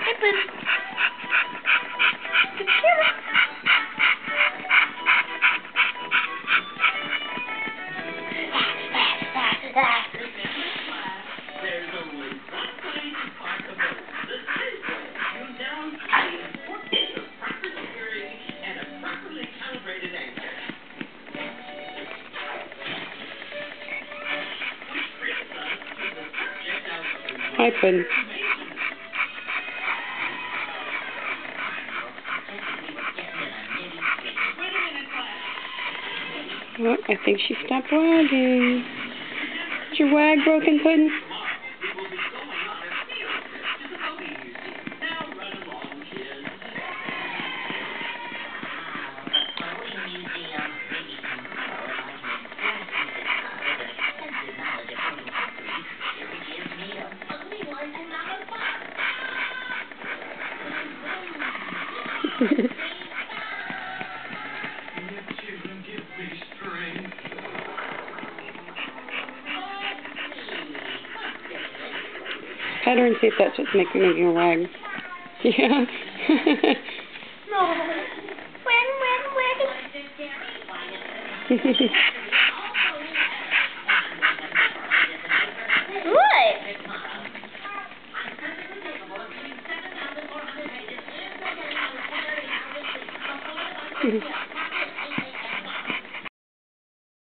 Pippin. There's only one way to park a boat. The Safeway. You now see the importance of proper security and a properly calibrated anchor. Which brings us to the subject of Hi, Puddin'. Oh, I think she stopped wagging. Is your wag broken, Puddin'? Pet her and see if that's what's making a wag. Yeah. No. Wag, wag, wag.